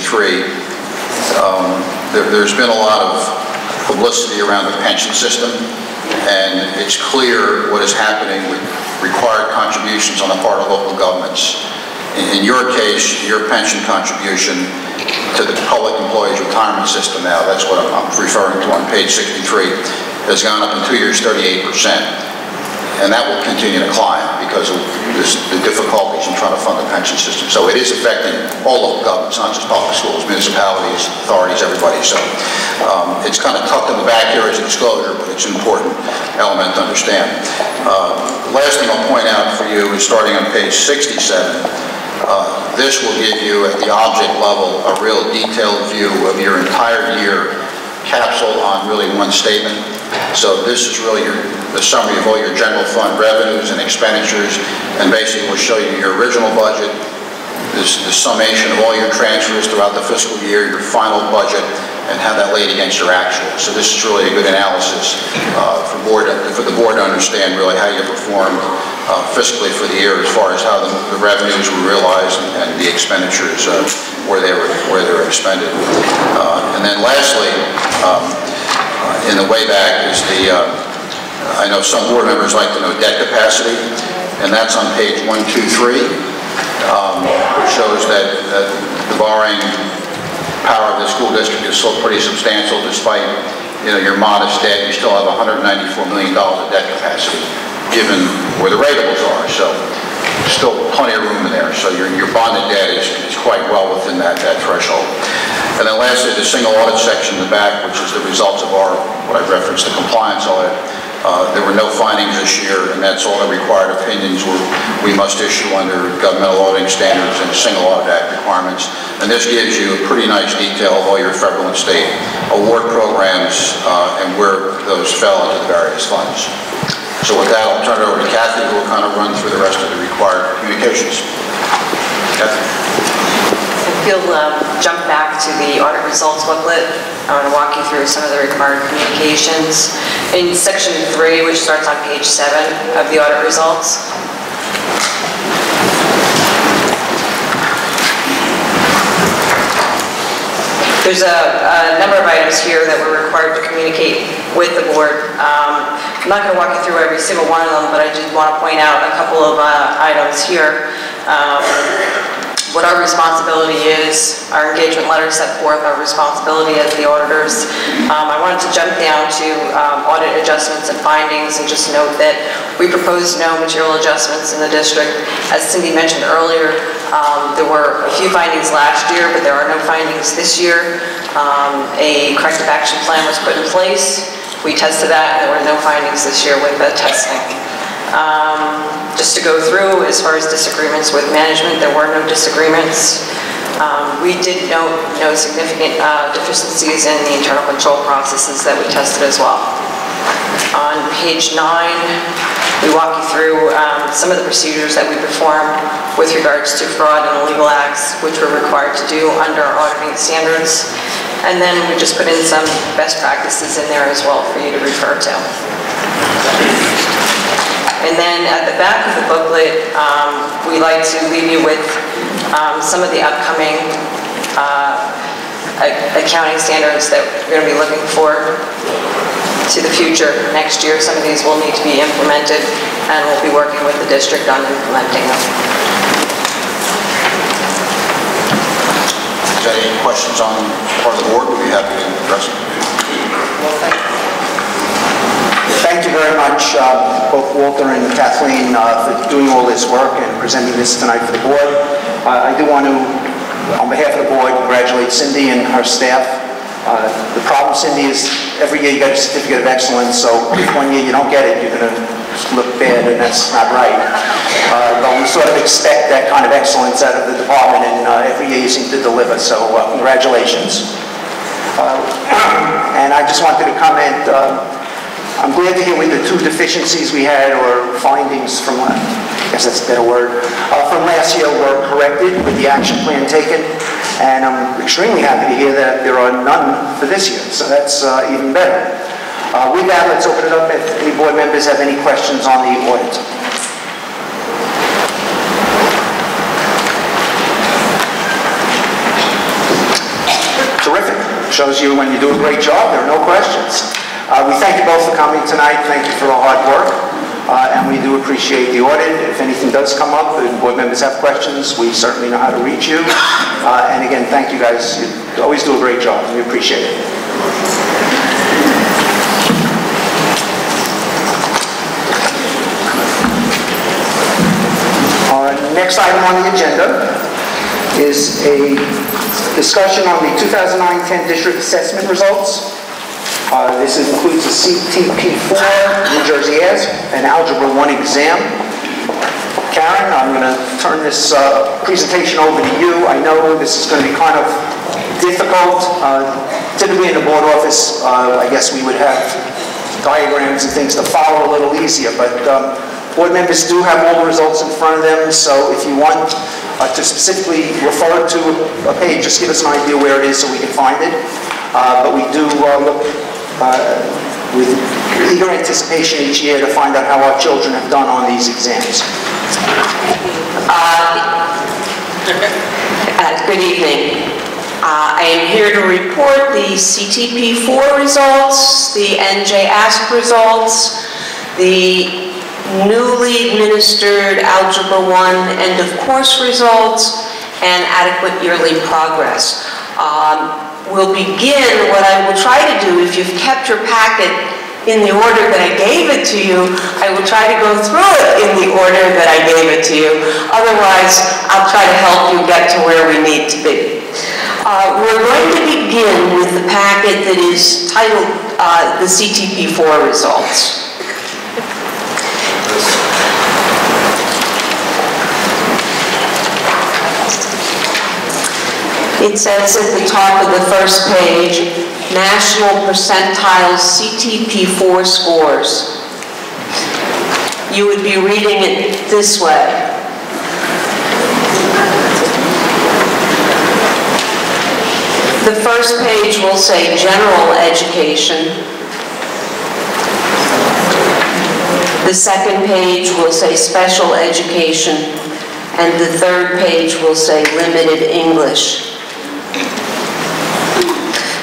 63, there's been a lot of publicity around the pension system, and it's clear what is happening with required contributions on the part of local governments. In your case, your pension contribution to the public employees retirement system now, that's what I'm referring to on page 63, has gone up in 2 years 38%. And that will continue to climb because of the difficulties in trying to fund the pension system. So it is affecting all local governments, not just public schools, municipalities, authorities, everybody. So it's kind of tucked in the back here as a disclosure, but it's an important element to understand. Last thing I'll point out for you is starting on page 67. This will give you, at the object level, a real detailed view of your entire year capsule on really one statement. So this is really the summary of all your general fund revenues and expenditures, and basically will show you your original budget, the summation of all your transfers throughout the fiscal year, your final budget, and how that laid against your actual. So this is really a good analysis for the board to understand really how you performed fiscally for the year as far as how the revenues were realized and the expenditures where they were expended. And then lastly, in the way back is I know some board members like to know debt capacity, and that's on page 123, which shows that the borrowing power of the school district is still pretty substantial despite your modest debt. You still have $194 million of debt capacity given where the ratables are, so still plenty of room in there. So your bonded debt is quite well within that threshold. And then lastly, the single audit section in the back, which is the results of what I referenced, the compliance audit. There were no findings this year, and that's all the required opinions we must issue under governmental auditing standards and Single Audit Act requirements. And this gives you a pretty nice detail of all your federal and state award programs and where those fell into the various funds. So with that, I'll turn it over to Kathy, who will kind of run through the rest of the required communications. Kathy. If you'll jump back to the audit results booklet, I want to walk you through some of the required communications. In section 3, which starts on page 7 of the audit results, there's a number of items here that we're required to communicate with the board. I'm not going to walk you through every single one of them, but I did want to point out a couple of items here. What our responsibility is, our engagement letter set forth our responsibility as the auditors. I wanted to jump down to audit adjustments and findings and just note that we proposed no material adjustments in the district. As Cindy mentioned earlier, there were a few findings last year, but there are no findings this year. A corrective action plan was put in place. We tested that, and there were no findings this year with the testing. Just to go through, as far as disagreements with management, there were no disagreements. We did note no significant deficiencies in the internal control processes that we tested as well. On page 9, we walk you through some of the procedures that we perform with regards to fraud and illegal acts, which we're required to do under our auditing standards. And then we just put in some best practices in there as well for you to refer to. And then at the back of the booklet, we like to leave you with some of the upcoming accounting standards that we're going to be looking for to the future next year. Some of these will need to be implemented, and we'll be working with the district on implementing them. Is there any questions on part of the board? We'll be happy to address them. Well, thank you very much, both Walter and Kathleen, for doing all this work and presenting this tonight for the board. I do want to, on behalf of the board, congratulate Cindy and her staff. The problem, Cindy, is every year you get a certificate of excellence, so if 1 year you don't get it, you're going to look bad, and that's not right. But we sort of expect that kind of excellence out of the department, and every year you seem to deliver, so congratulations. And I just wanted to comment, I'm glad to hear with the 2 deficiencies we had, or findings from, I guess that's a better word, from last year were corrected with the action plan taken. And I'm extremely happy to hear that there are none for this year, so that's even better. With that, let's open it up if any board members have any questions on the audit. terrific. Shows you when you do a great job, there are no questions. We thank you both for coming tonight. Thank you for the hard work. And we do appreciate the audit. If anything does come up and board members have questions, we certainly know how to reach you. And again, thank you guys. You always do a great job. We appreciate it. Our next item on the agenda is a discussion on the 2009-10 district assessment results. This includes a CTP4, New Jersey Ask, and Algebra 1 exam. Karen, I'm going to turn this presentation over to you. I know this is going to be kind of difficult. Typically in the board office, I guess we would have diagrams and things to follow a little easier, but board members do have all the results in front of them, so if you want to specifically refer to a page, just give us an idea where it is so we can find it. But we do look with eager anticipation each year to find out how our children have done on these exams. Good evening. I am here to report the CTP4 results, the NJ Ask results, the newly administered Algebra 1 end of course results, and adequate yearly progress. We'll begin. What I will try to do, if you've kept your packet in the order that I gave it to you, I will try to go through it in the order that I gave it to you. Otherwise, I'll try to help you get to where we need to be. We're going to begin with the packet that is titled the CTP4 results. It says at the top of the first page, National Percentile CTP4 scores. You would be reading it this way. The first page will say General Education. The second page will say Special Education. And the third page will say Limited English.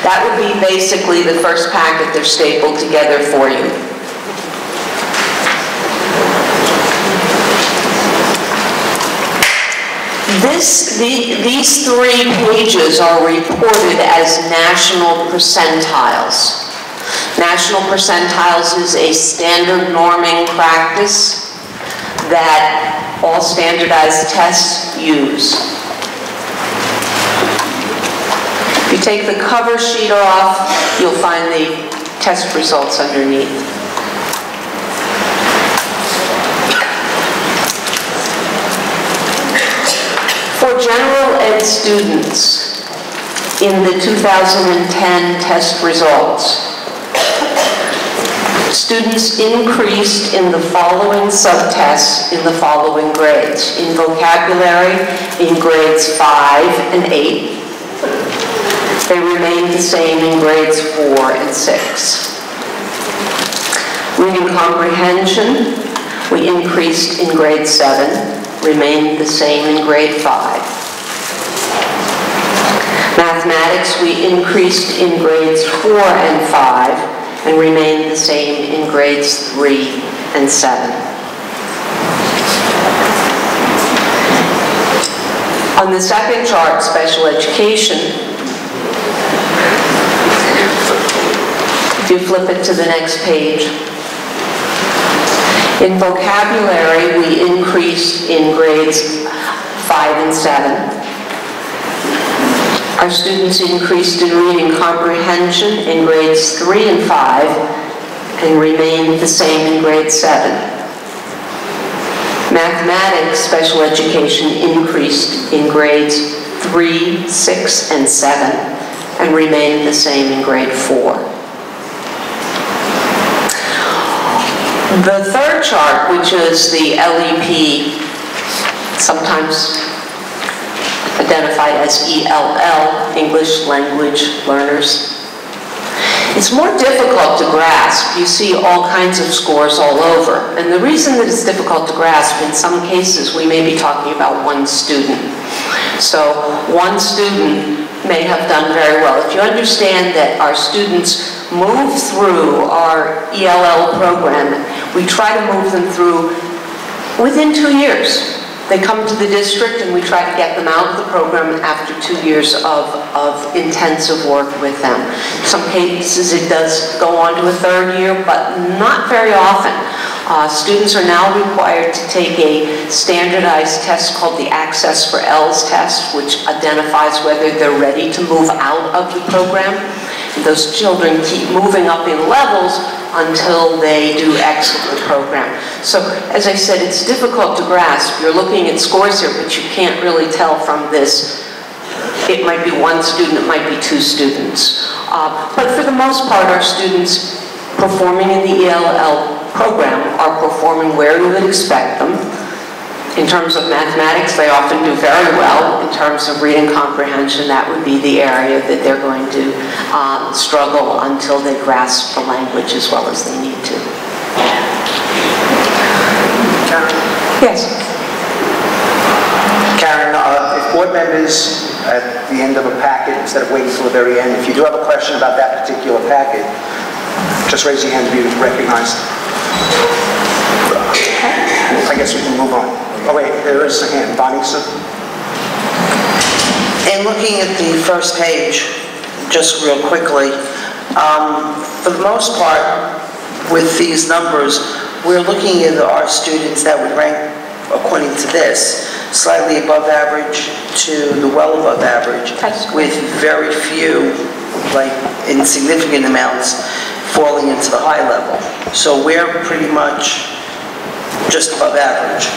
That would be basically the first packet. They're stapled together for you. These three pages are reported as national percentiles. National percentiles is a standard norming practice that all standardized tests use. If you take the cover sheet off, you'll find the test results underneath. For general ed students, in the 2010 test results, students increased in the following subtests in the following grades. In vocabulary, in grades 5 and 8. They remained the same in grades 4 and 6. Reading comprehension, we increased in grade 7, remained the same in grade 5. Mathematics, we increased in grades 4 and 5, and remained the same in grades 3 and 7. On the second chart, special education, if you flip it to the next page, in vocabulary, we increased in grades 5 and 7. Our students increased in reading comprehension in grades 3 and 5 and remained the same in grade 7. Mathematics, special education increased in grades 3, 6, and 7 and remained the same in grade 4. The third chart, which is the LEP, sometimes identified as ELL, English Language Learners. It's more difficult to grasp. You see all kinds of scores all over. And the reason that it's difficult to grasp, in some cases, we may be talking about one student. So one student may have done very well. If you understand that our students move through our ELL program, we try to move them through within 2 years. They come to the district and we try to get them out of the program after 2 years of intensive work with them. In some cases it does go on to a 3rd year, but not very often. Students are now required to take a standardized test called the Access for L's test, which identifies whether they're ready to move out of the program. And those children keep moving up in levels until they do exit the program. So, as I said, it's difficult to grasp. You're looking at scores here, but you can't really tell from this. It might be 1 student, it might be 2 students. But for the most part, our students performing in the ELL program are performing where you would expect them. In terms of mathematics, they often do very well. In terms of reading comprehension, that would be the area that they're going to struggle until they grasp the language as well as they need to. Karen? Yes? Karen, if board members at the end of a packet, instead of waiting till the very end, if you do have a question about that particular packet, just raise your hand to be recognized. I guess we can move on. Oh wait, there is a hand. Bonnie, sir? And looking at the first page, just real quickly, for the most part, with these numbers, we're looking at our students that would rank, according to this, slightly above average to the well above average, with very few, like insignificant amounts, falling into the high level. So we're pretty much just above average.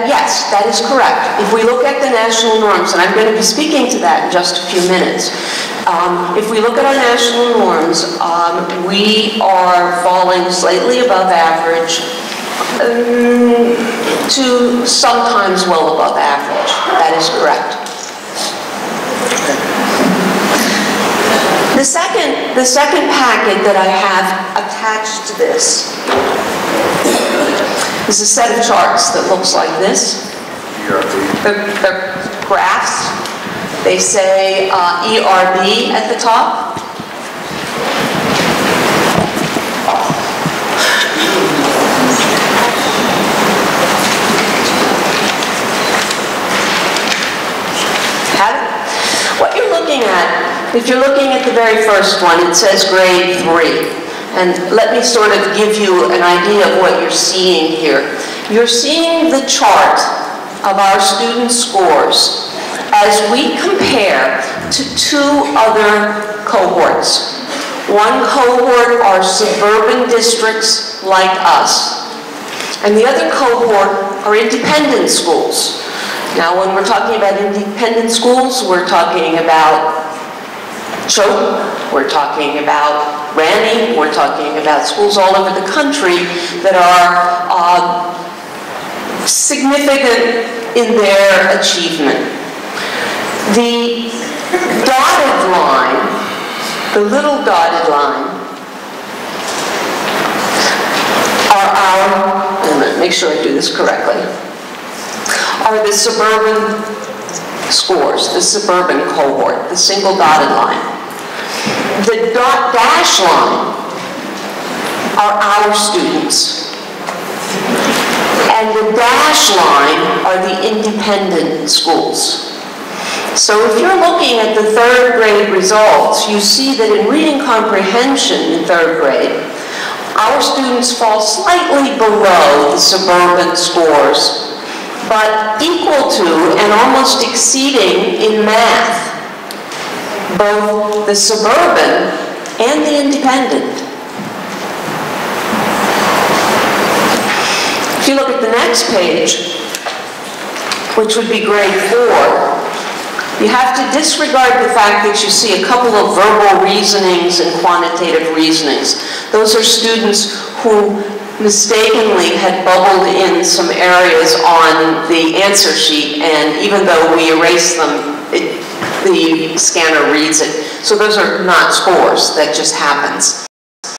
Yes, that is correct. If we look at the national norms, and I'm going to be speaking to that in just a few minutes, if we look at our national norms, we are falling slightly above average to sometimes well above average. That is correct. The second packet that I have attached to this is a set of charts that looks like this. They're graphs. They say ERB at the top. What you're looking at, if you're looking at the very first one, it says grade 3. And let me sort of give you an idea of what you're seeing here. You're seeing the chart of our student scores as we compare to 2 other cohorts. One cohort are suburban districts like us, and the other cohort are independent schools. Now, when we're talking about independent schools, we're talking about Choate, we're talking about Ranney, we're talking about schools all over the country that are significant in their achievement. The dotted line, the little dotted line, are our, make sure I do this correctly, are the suburban scores, the suburban cohort, the single dotted line. The dash line are our students, and the dash line are the independent schools. So if you're looking at the 3rd grade results, you see that in reading comprehension in 3rd grade, our students fall slightly below the suburban scores, but equal to and almost exceeding in math both the suburban and the independent. If you look at the next page, which would be grade 4, you have to disregard the fact that you see a couple of verbal reasonings and quantitative reasonings. Those are students who mistakenly had bubbled in some areas on the answer sheet, and even though we erase them, the scanner reads it. So those are not scores, that just happens.